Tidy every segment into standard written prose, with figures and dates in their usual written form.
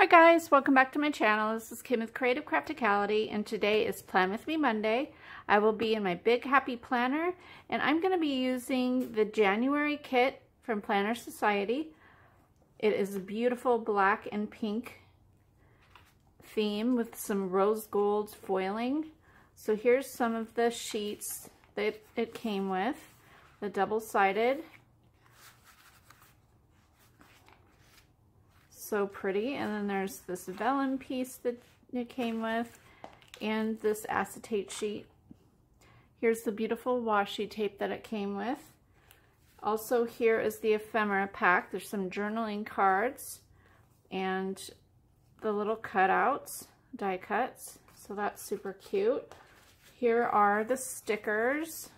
Hi guys, welcome back to my channel. This is Kim with Creative Crafticality, and today is Plan With Me Monday. I will be in my Big Happy Planner, and I'm going to be using the January kit from Planner Society. It is a beautiful black and pink theme with some rose gold foiling. So here's some of the sheets that it came with. The double-sided. So pretty. And then there's this vellum piece that it came with, and this acetate sheet. Here's the beautiful washi tape that it came with. Also, here is the ephemera pack. There's some journaling cards and the little cutouts, die cuts. So that's super cute. Here are the stickers.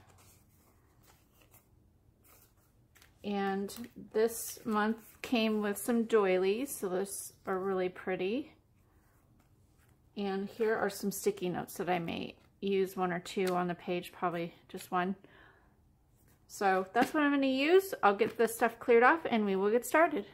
And this month came with some doilies, so those are really pretty. And here are some sticky notes that I may use one or two on the page, probably just one. So that's what I'm going to use. I'll get this stuff cleared off and we will get started.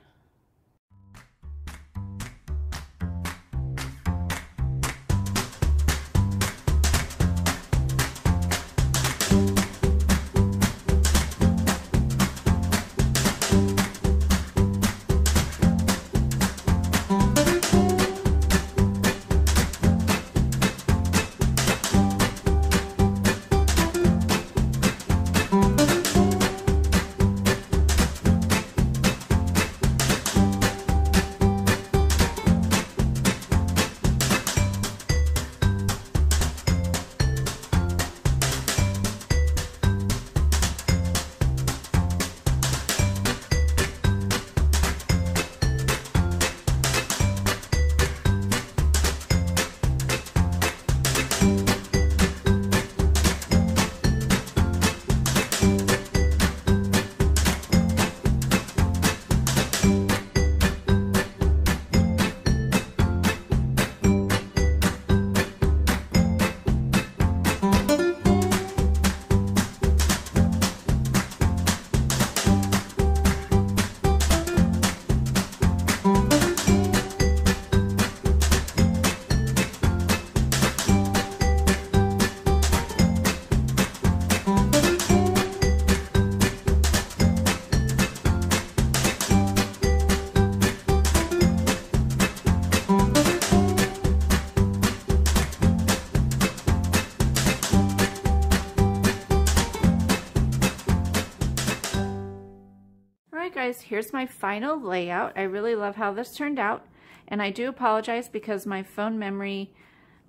Guys, here's my final layout. I really love how this turned out, and I do apologize because my phone memory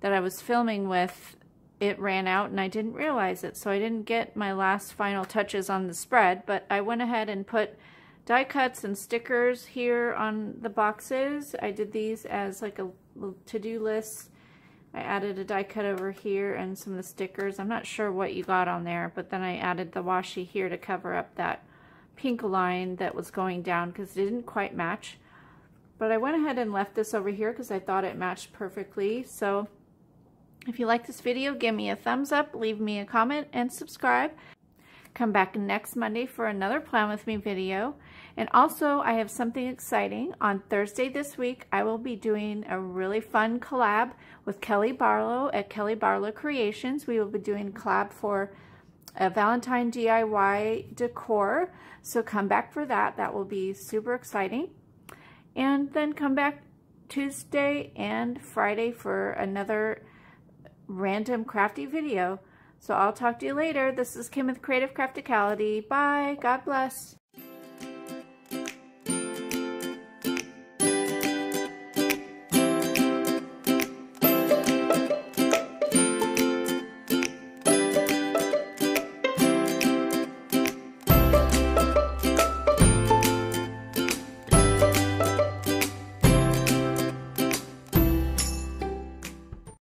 that I was filming with, it ran out and I didn't realize it, so I didn't get my last final touches on the spread, but I went ahead and put die cuts and stickers here on the boxes. I did these as like a to-do list. I added a die cut over here and some of the stickers. I'm not sure what you got on there, but then I added the washi here to cover up that pink line that was going down because it didn't quite match. But I went ahead and left this over here because I thought it matched perfectly. So if you like this video, give me a thumbs up, leave me a comment, and subscribe. Come back next Monday for another Plan With Me video. And also, I have something exciting. On Thursday this week, I will be doing a really fun collab with Kelly Barlow at Kelly Barlow Creations. We will be doing a collab for a Valentine DIY decor. So come back for that. That will be super exciting. And then come back Tuesday and Friday for another random crafty video. So I'll talk to you later. This is Kim with Creative Crafticality. Bye. God bless.